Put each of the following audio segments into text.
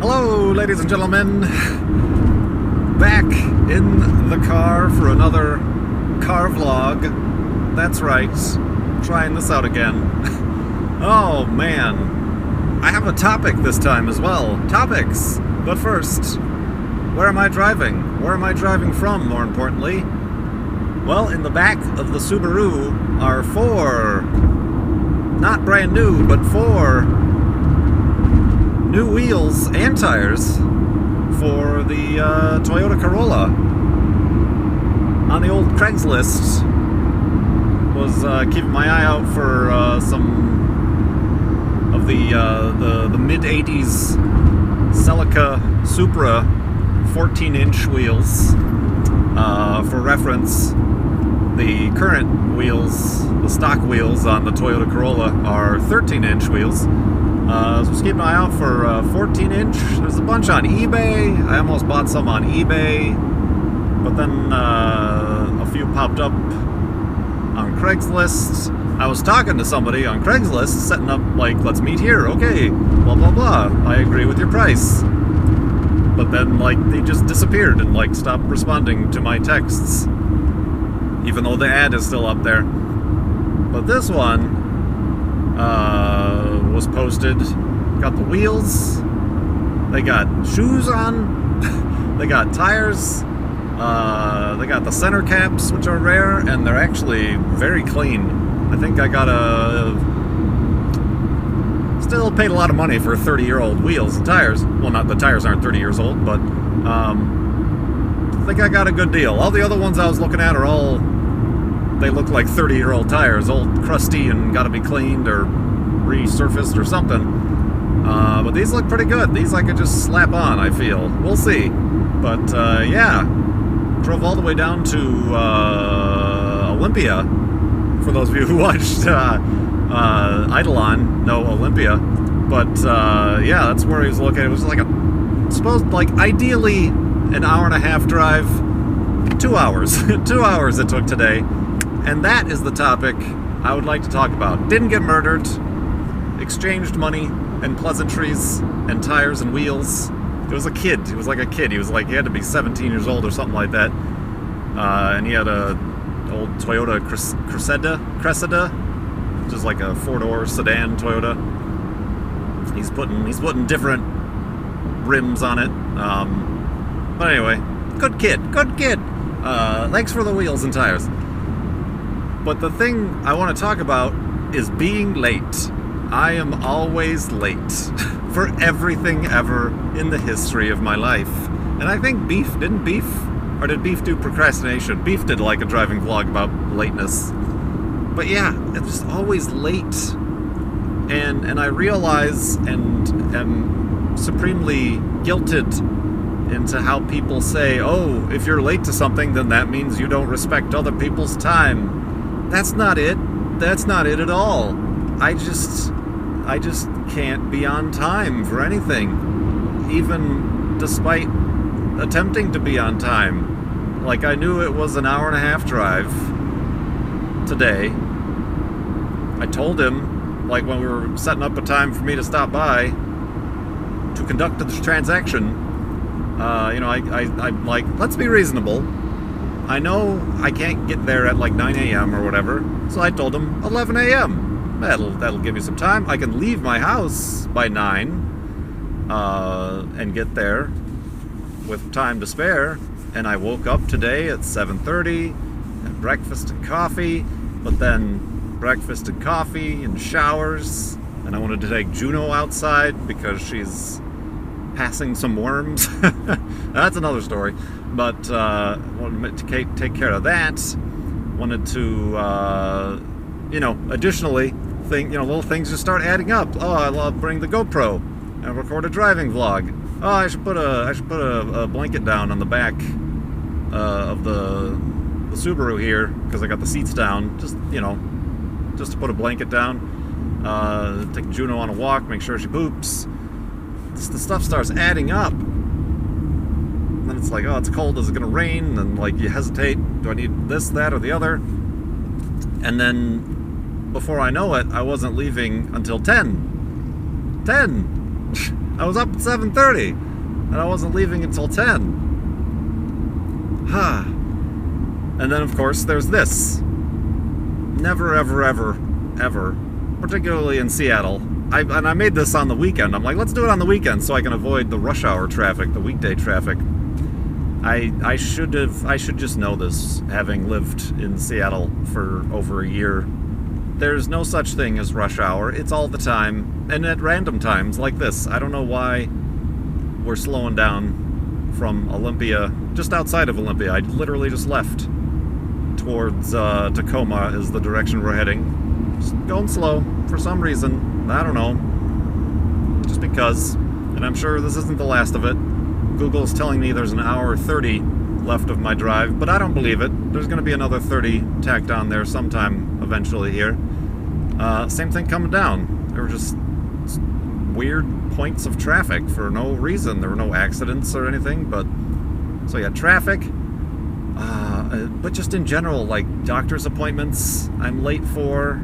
Hello, ladies and gentlemen. Back in the car for another car vlog. That's right. Trying this out again. Oh, man. I have a topic this time as well. Topics. But first, where am I driving? Where am I driving from, more importantly? Well, in the back of the Subaru are four, not brand new, but four new wheels and tires for the Toyota Corolla. On the old Craigslist, was keeping my eye out for some of the mid-'80s Celica Supra 14-inch wheels. For reference, the current wheels, the stock wheels on the Toyota Corolla, are 13-inch wheels. So I was keeping an eye out for 14-inch. There's a bunch on eBay. I almost bought some on eBay, but then a few popped up on Craigslist. I was talking to somebody on Craigslist, setting up, like, let's meet here, okay, blah, blah, blah. I agree with your price. But then, like, they just disappeared and, like, stopped responding to my texts, even though the ad is still up there. But this one was posted. Got the wheels, they got shoes on, they got tires, they got the center caps, which are rare, and they're actually very clean. I think I got still paid a lot of money for 30-year-old wheels and tires. Well, not the tires aren't 30 years old, but I think I got a good deal. All the other ones I was looking at are all, they look like 30-year-old tires, old crusty and got to be cleaned or resurfaced or something. But these look pretty good. These I could just slap on, I feel. We'll see. But yeah, drove all the way down to Olympia. For those of you who watched Eidolon, no Olympia. But yeah, that's where he was located. It was like ideally an hour and a half drive. 2 hours. 2 hours it took today. And that is the topic I would like to talk about. Didn't get murdered. Exchanged money and pleasantries and tires and wheels. It was a kid. It was like a kid. He had to be 17 years old or something like that. And he had a old Toyota Cressida, which is like a four-door sedan Toyota. He's putting different rims on it. But anyway, good kid. Thanks for the wheels and tires. But the thing I want to talk about is being late. I am always late for everything ever in the history of my life. And I think did Beef do procrastination? Beef did like a driving vlog about lateness. But yeah, it's just always late. And I realize and am supremely guilted into how people say, oh, if you're late to something, then that means you don't respect other people's time. That's not it. That's not it at all. I just can't be on time for anything, even despite attempting to be on time. Like, I knew it was an hour and a half drive today. I told him, like, when we were setting up a time for me to stop by to conduct this transaction, I'm like, let's be reasonable. I know I can't get there at like 9 a.m. or whatever, so I told him 11 a.m. That'll give me some time. I can leave my house by 9 and get there with time to spare. And I woke up today at 7:30, had breakfast and coffee, but then breakfast and coffee and showers, and I wanted to take Juno outside because she's passing some worms. That's another story. But wanted to take care of that. Wanted to, additionally, little things just start adding up. Oh, I'll bring the GoPro and record a driving vlog. Oh, I should put a blanket down on the back of the Subaru here because I got the seats down. Just to put a blanket down. Take Juno on a walk, make sure she poops. The stuff starts adding up. And then it's like, oh, it's cold. Is it going to rain? And like you hesitate. Do I need this, that, or the other? And then before I know it, I wasn't leaving until 10. I was up at 7:30, and I wasn't leaving until 10. And then, of course, there's this. Never, ever, ever, ever, particularly in Seattle. I made this on the weekend. I'm like, let's do it on the weekend so I can avoid the rush hour traffic, the weekday traffic. I should just know this, having lived in Seattle for over a year. There's no such thing as rush hour. It's all the time, and at random times like this. I don't know why we're slowing down from Olympia, just outside of Olympia. I literally just left towards Tacoma is the direction we're heading. Just going slow for some reason. I don't know. Just because. And I'm sure this isn't the last of it. Google's telling me there's an hour 30 left of my drive, but I don't believe it. There's going to be another 30 tacked on there sometime eventually here. Same thing coming down. There were just weird points of traffic for no reason. There were no accidents or anything, but so yeah, traffic. But just in general, like doctor's appointments, I'm late for.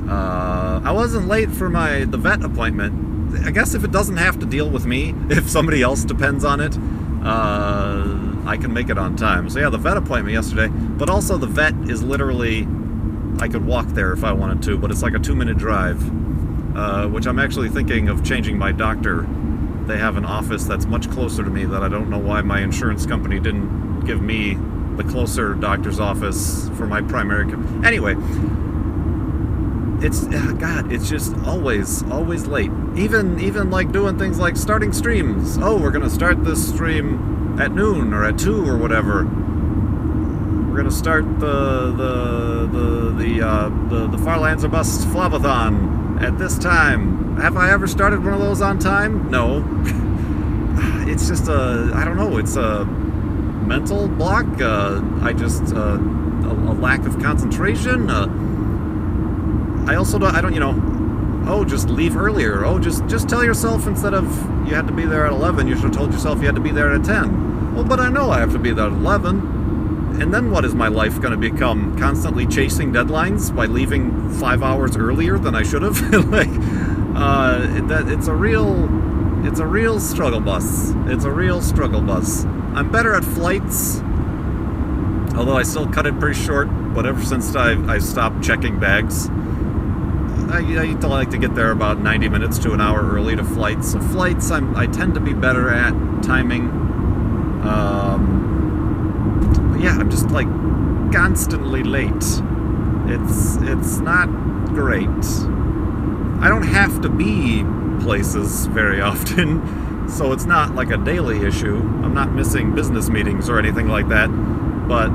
I wasn't late for the vet appointment. I guess if it doesn't have to deal with me, if somebody else depends on it, I can make it on time. So yeah, the vet appointment yesterday, but also the vet is literally, I could walk there if I wanted to, but it's like a 2-minute drive, which I'm actually thinking of changing my doctor. They have an office that's much closer to me that I don't know why my insurance company didn't give me the closer doctor's office for my primary care. Anyway, it's just always late. Even like doing things like starting streams. Oh, we're gonna start this stream at noon or at 2 or whatever. We're gonna start the Farlands or Bust Flavathon at this time. Have I ever started one of those on time? No. It's just I don't know. It's a mental block. A lack of concentration. I don't, oh, just leave earlier. Oh, just tell yourself instead of you had to be there at 11, you should have told yourself you had to be there at 10. Well, but I know I have to be there at 11. And then what is my life going to become? Constantly chasing deadlines by leaving 5 hours earlier than I should have? It's a real struggle bus. It's a real struggle bus. I'm better at flights, although I still cut it pretty short. But ever since I stopped checking bags, I like to get there about 90 minutes to an hour early to flights. So flights, I tend to be better at timing. But yeah, I'm just like constantly late. It's not great. I don't have to be places very often, so it's not like a daily issue. I'm not missing business meetings or anything like that. But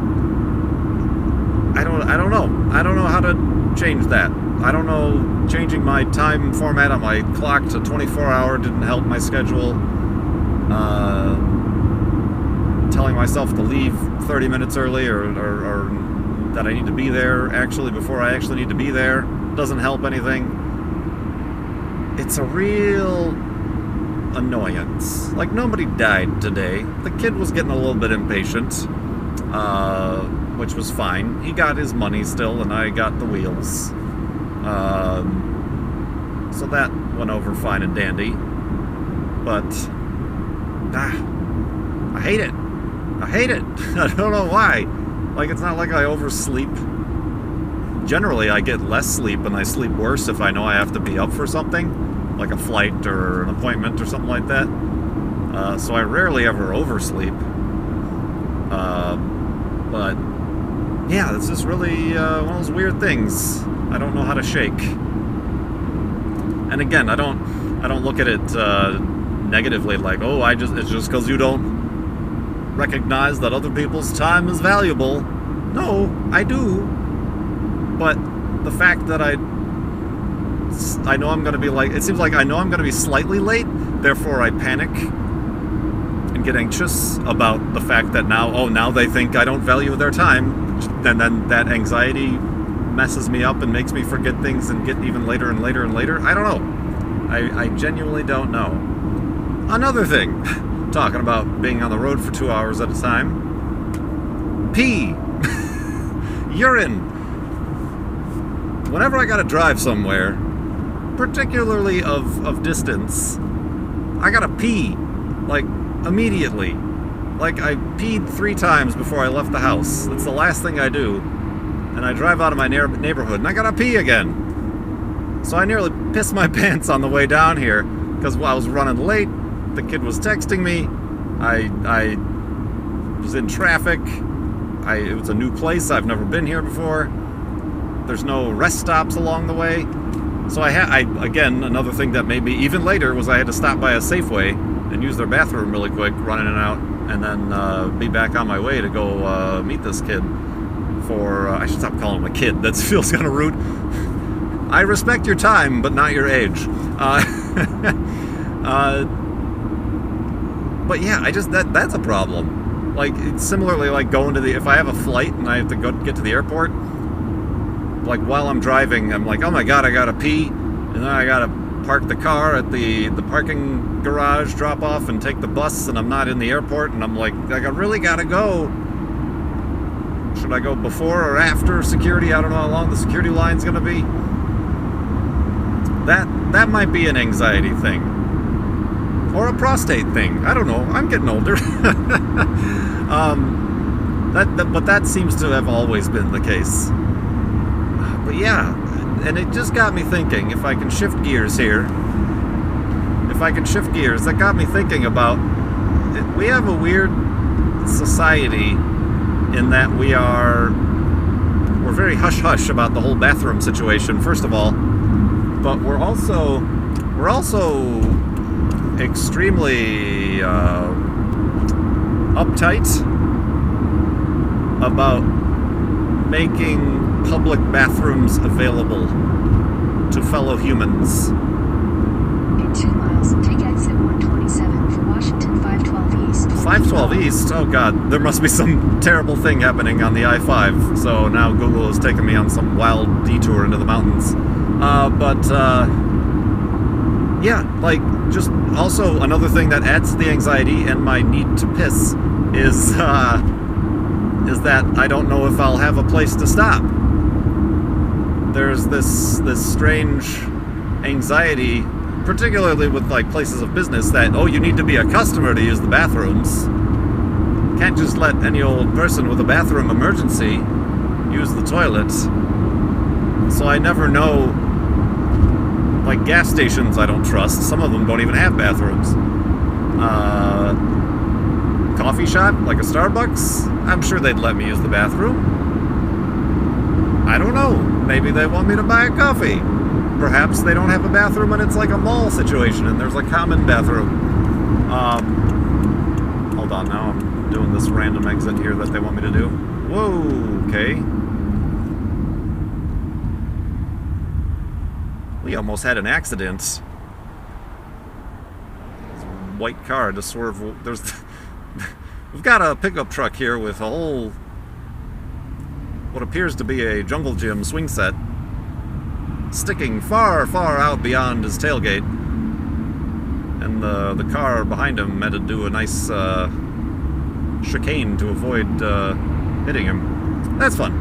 I don't know. I don't know how to change that. I don't know, changing my time format on my clock to 24-hour didn't help my schedule. Telling myself to leave 30 minutes early or that I need to be there actually before I actually need to be there doesn't help anything. It's a real annoyance. Like, nobody died today. The kid was getting a little bit impatient, which was fine. He got his money still, and I got the wheels. So that went over fine and dandy. But I hate it. I don't know why. Like, it's not like I oversleep. Generally, I get less sleep and I sleep worse if I know I have to be up for something, like a flight or an appointment or something like that. So I rarely ever oversleep. But yeah, it's just really one of those weird things I don't know how to shake. And again, I don't look at it negatively, like, oh, it's just because you don't recognize that other people's time is valuable. No, I do. But the fact that I know I'm going to be it seems like I know I'm going to be slightly late, therefore I panic and get anxious about the fact that now they think I don't value their time, and then that anxiety messes me up and makes me forget things and get even later and later and later. I don't know. I genuinely don't know. Another thing, talking about being on the road for 2 hours at a time. Pee. Urine. Whenever I gotta drive somewhere, particularly of distance, I gotta pee, like, immediately. Like, I peed 3 times before I left the house. That's the last thing I do. And I drive out of my neighborhood, and I gotta pee again. So I nearly pissed my pants on the way down here, because I was running late, the kid was texting me, I was in traffic, it was a new place, I've never been here before, there's no rest stops along the way. So again, another thing that made me even later was I had to stop by a Safeway and use their bathroom really quick, run in and out, and then be back on my way to go meet this kid for, I should stop calling him a kid, that feels kind of rude. I respect your time, but not your age. But yeah, that's a problem. Like, it's similarly like going to if I have a flight and I have to get to the airport, like while I'm driving, I'm like, oh my god, I gotta pee, and then I gotta park the car at the parking garage, drop off, and take the bus, and I'm not in the airport, and I'm like I really gotta go. Should I go before or after security? I don't know how long the security line's gonna be. That might be an anxiety thing. Or a prostate thing. I don't know. I'm getting older. But that seems to have always been the case. But yeah, and it just got me thinking, if I can shift gears here, that got me thinking about, we have a weird society in that we're very hush-hush about the whole bathroom situation, first of all, but we're also extremely uptight about making public bathrooms available to fellow humans. In 2 miles, take exit 127 for Washington 512 East. 512 East? Oh god, there must be some terrible thing happening on the I-5, so now Google has taken me on some wild detour into the mountains. Yeah, like, just also another thing that adds to the anxiety and my need to piss is that I don't know if I'll have a place to stop. There's this strange anxiety, particularly with like places of business, that, oh, you need to be a customer to use the bathrooms. Can't just let any old person with a bathroom emergency use the toilet. So I never know. Like gas stations I don't trust. Some of them don't even have bathrooms. Coffee shop, like a Starbucks, I'm sure they'd let me use the bathroom. I don't know. Maybe they want me to buy a coffee. Perhaps they don't have a bathroom and it's like a mall situation and there's a common bathroom. Hold on, now I'm doing this random exit here that they want me to do. Whoa, okay. We almost had an accident. White car to swerve. We've got a pickup truck here with a whole, what appears to be a jungle gym swing set, sticking far, far out beyond his tailgate. And the car behind him had to do a nice chicane to avoid hitting him. That's fun.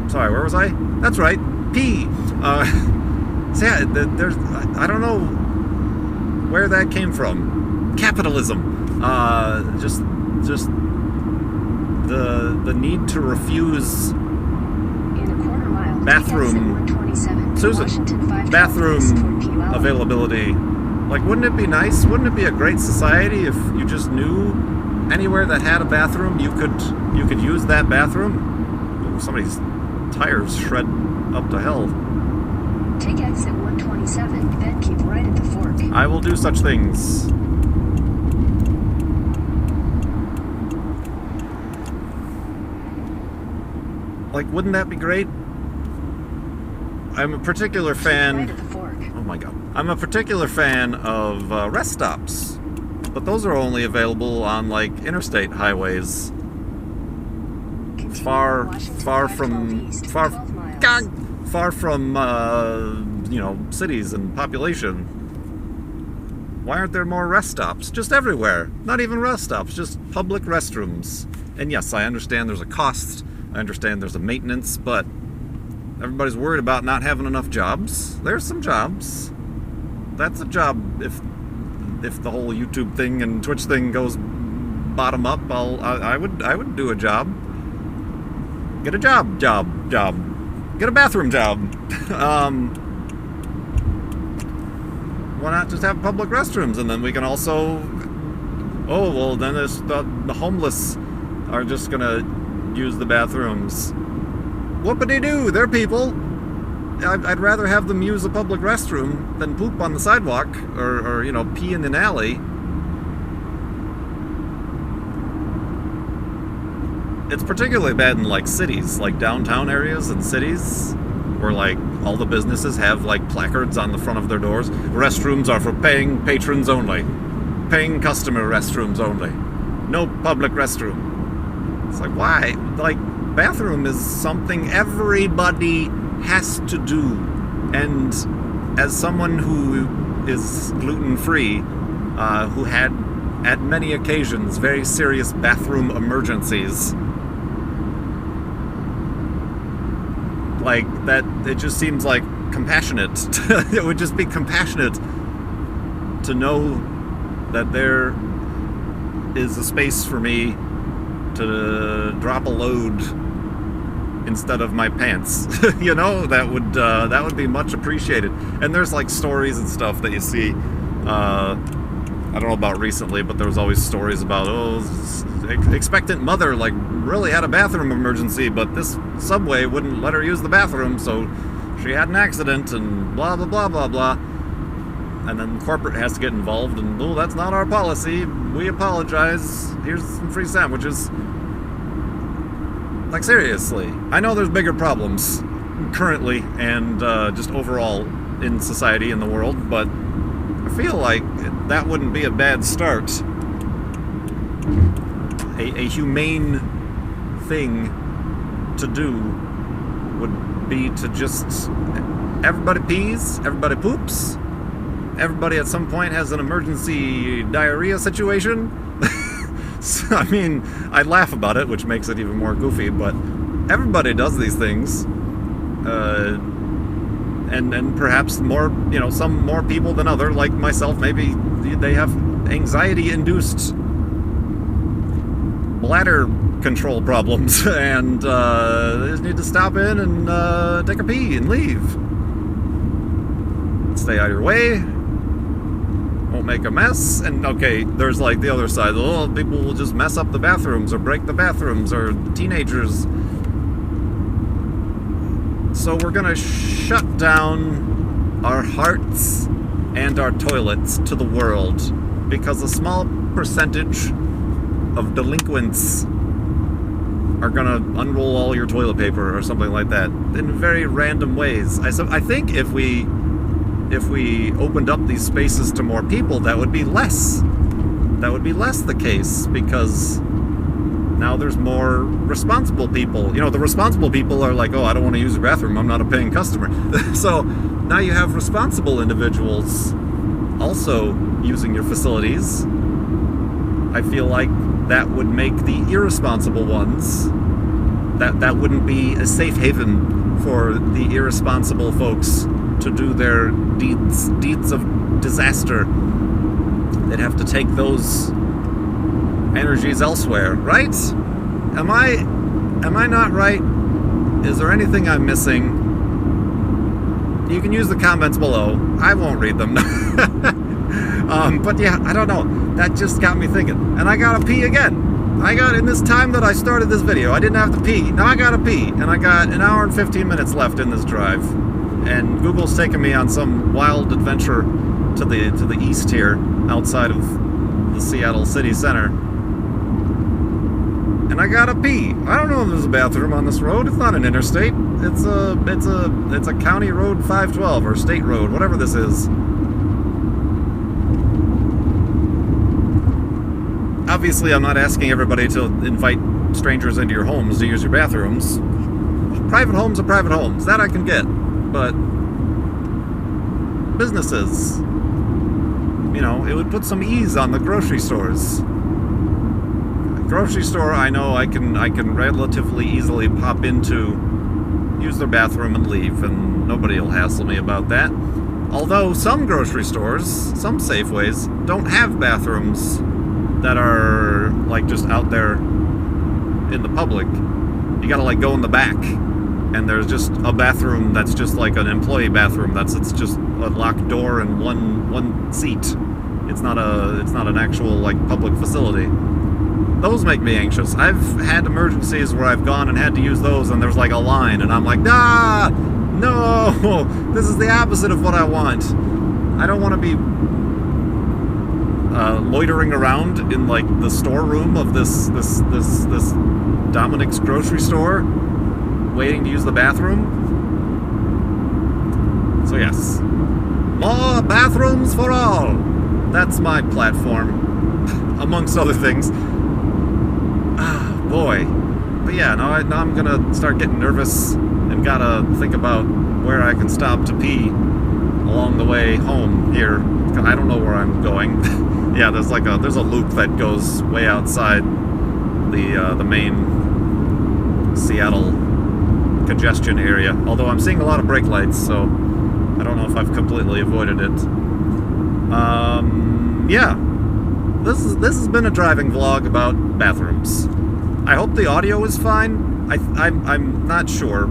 Sorry, where was I? That's right, pee. So yeah, I don't know where that came from. Capitalism. Just the need to refuse bathroom, Susan, bathroom availability. Like, wouldn't it be nice? Wouldn't it be a great society if you just knew anywhere that had a bathroom, you could use that bathroom? Ooh, somebody's tires shred up to hell. Take exit 127, then keep right at the fork. I will do such things. Like, wouldn't that be great? I'm a particular fan... Right at the fork. Oh my god. I'm a particular fan of rest stops. But those are only available on, like, interstate highways. Far from cities and population. Why aren't there more rest stops? Just everywhere. Not even rest stops, just public restrooms. And yes, I understand there's a cost. I understand there's a maintenance, but everybody's worried about not having enough jobs. There's some jobs. That's a job. If if the whole YouTube thing and Twitch thing goes bottom up, I would do a job. Get a job. Get a bathroom job. Why not just have public restrooms, and then we can also... Oh, well, then the homeless are just gonna use the bathrooms. Whoopity-doo, they're people. I'd rather have them use a public restroom than poop on the sidewalk or you know, pee in an alley. It's particularly bad in, like, cities, like downtown areas and cities, where, like, all the businesses have, like, placards on the front of their doors. Restrooms are for paying patrons only. Paying customer restrooms only. No public restroom. It's like, why? Like, bathroom is something everybody has to do. And as someone who is gluten-free, who had, at many occasions, very serious bathroom emergencies, like, that, it just seems like compassionate. It would just be compassionate to know that there is a space for me to drop a load instead of my pants. You know, that would be much appreciated. And there's, like, stories and stuff that you see. I don't know about recently, but there was always stories about, expectant mother, like, really had a bathroom emergency, but this subway wouldn't let her use the bathroom, so she had an accident, and blah, blah, blah, blah, blah. And then corporate has to get involved, and, oh, that's not our policy. We apologize. Here's some free sandwiches. Like, seriously. I know there's bigger problems currently and just overall in society, in the world, but I feel like that wouldn't be a bad start. A humane thing to do would be to just... Everybody pees, everybody poops, everybody at some point has an emergency diarrhea situation. So, I mean, I laugh about it, which makes it even more goofy, but everybody does these things. And perhaps more, you know, some more people than other, like myself, maybe they have anxiety-induced bladder control problems, and they just need to stop in and take a pee and leave. Stay out of your way. Won't make a mess. And okay, there's like the other side. Oh, people will just mess up the bathrooms or break the bathrooms, or teenagers. So we're gonna shut down our hearts and our toilets to the world because a small percentage of delinquents are gonna unroll all your toilet paper or something like that in very random ways. I think if we opened up these spaces to more people, that would be less the case, because now there's more responsible people. You know, the responsible people are like, oh, I don't want to use the bathroom, I'm not a paying customer. So now you have responsible individuals also using your facilities. I feel like that would make the irresponsible ones, that wouldn't be a safe haven for the irresponsible folks to do their deeds of disaster. They'd have to take those energies elsewhere, right? Am I not right? Is there anything I'm missing? You can use the comments below. I won't read them. But yeah, I don't know. That just got me thinking. And I gotta pee again. In this time that I started this video, I didn't have to pee. Now I gotta pee. And I got an hour and 15 minutes left in this drive. And Google's taking me on some wild adventure to the east here, outside of the Seattle city center. And I gotta pee. I don't know if there's a bathroom on this road. It's not an interstate. It's a county road 512 or state road, whatever this is. Obviously, I'm not asking everybody to invite strangers into your homes to use your bathrooms. Private homes are private homes. That I can get. But businesses, you know, it would put some ease on the grocery stores. Grocery store, I know I can relatively easily pop into, use their bathroom and leave, and nobody will hassle me about that. Although some grocery stores, some Safeways, don't have bathrooms that are like just out there in the public. You gotta like go in the back, and there's just a bathroom that's just like an employee bathroom. It's just a locked door and one seat. It's not an actual like public facility. Those make me anxious. I've had emergencies where I've gone and had to use those, and there's like a line, and I'm like, no, this is the opposite of what I want. I don't want to be loitering around in like the storeroom of this Dominic's grocery store, waiting to use the bathroom. So yes, more bathrooms for all. That's my platform, amongst other things. Ah, boy. But yeah, now I'm gonna start getting nervous and gotta think about where I can stop to pee along the way home here. I don't know where I'm going. Yeah, there's a loop that goes way outside the main Seattle congestion area. Although I'm seeing a lot of brake lights, so I don't know if I've completely avoided it. Yeah, this has been a driving vlog about bathrooms. I hope the audio is fine. I'm not sure.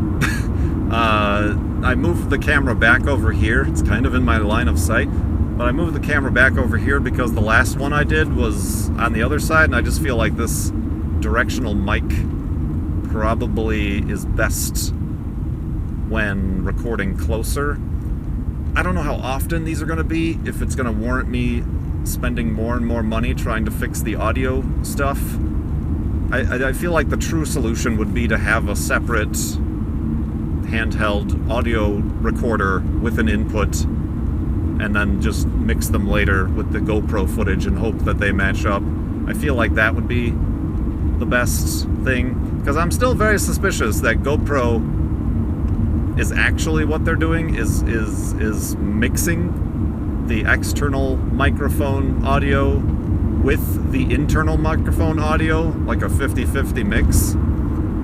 I moved the camera back over here. It's kind of in my line of sight, but I moved the camera back over here because the last one I did was on the other side, and I just feel like this directional mic probably is best when recording closer. I don't know how often these are going to be, if it's going to warrant me spending more and more money trying to fix the audio stuff. I feel like the true solution would be to have a separate handheld audio recorder with an input, and then just mix them later with the GoPro footage and hope that they match up. I feel like that would be the best thing, because I'm still very suspicious that GoPro is actually what they're doing is mixing the external microphone audio with the internal microphone audio, like a 50-50 mix.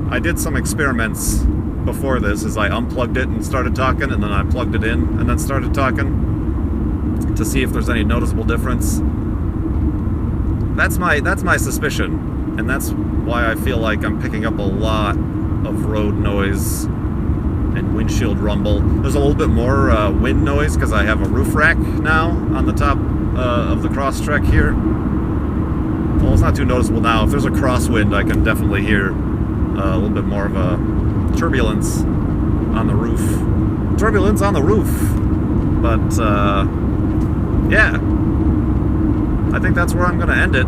I did some experiments before this, as I unplugged it and started talking, and then I plugged it in and then started talking to see if there's any noticeable difference. That's my suspicion, and that's why I feel like I'm picking up a lot of road noise and windshield rumble. There's a little bit more wind noise because I have a roof rack now on the top of the Crosstrek here. Well, it's not too noticeable now. If there's a crosswind, I can definitely hear a little bit more of a turbulence on the roof. Turbulence on the roof. But, yeah. I think that's where I'm going to end it.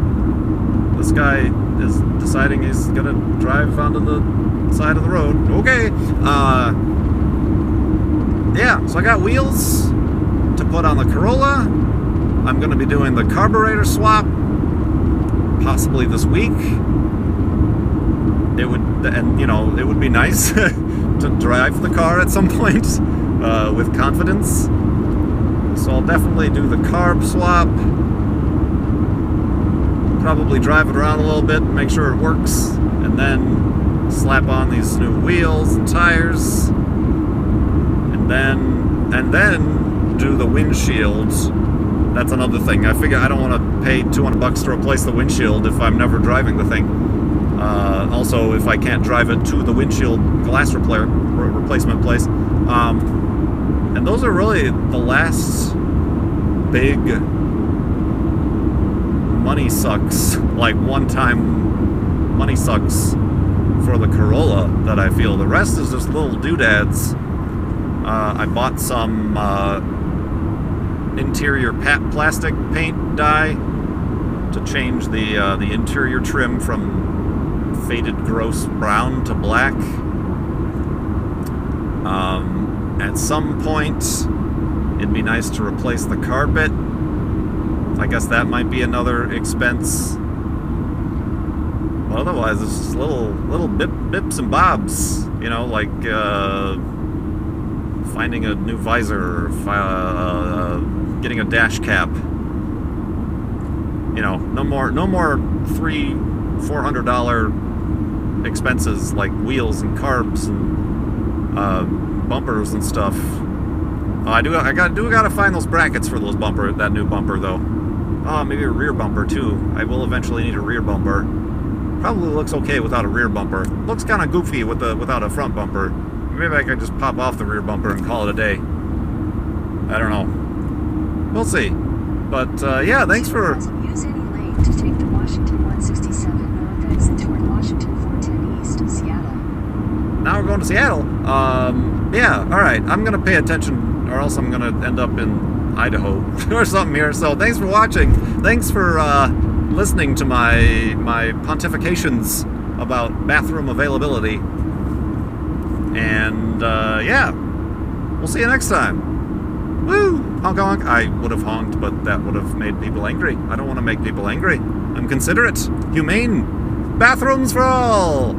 This guy is deciding he's going to drive onto the side of the road. Okay. Yeah, so I got wheels to put on the Corolla. I'm going to be doing the carburetor swap possibly this week. It would be nice to drive the car at some point with confidence. So I'll definitely do the carb swap. Probably drive it around a little bit, make sure it works, and then slap on these new wheels and tires, and then do the windshields. That's another thing. I figure I don't want to pay $200 to replace the windshield if I'm never driving the thing. Also, if I can't drive it to the windshield glass replacement place. And those are really the last big money sucks, like one-time money sucks for the Corolla that I feel. The rest is just little doodads. I bought some interior plastic paint dye to change the interior trim from faded gross brown to black. At some point, it'd be nice to replace the carpet. I guess that might be another expense. But otherwise, it's just little bips and bobs, you know, like finding a new visor, or getting a dash cap. You know, no more $300-400 expenses like wheels and carbs and bumpers and stuff. I do gotta find those brackets for that new bumper though. Oh, maybe a rear bumper too. I will eventually need a rear bumper. Probably looks okay without a rear bumper. Looks kind of goofy without a front bumper. Maybe I could just pop off the rear bumper and call it a day. I don't know. We'll see. But yeah, thanks for. Use any lane to take the Washington 167 north exit toward Washington 410 east of Seattle. Now we're going to Seattle. Yeah, alright. I'm going to pay attention or else I'm going to end up in Idaho or something here. So thanks for watching. Thanks for listening to my pontifications about bathroom availability. And yeah, we'll see you next time. Woo! Honk honk. I would have honked, but that would have made people angry. I don't want to make people angry. I'm considerate. Humane. Bathrooms for all!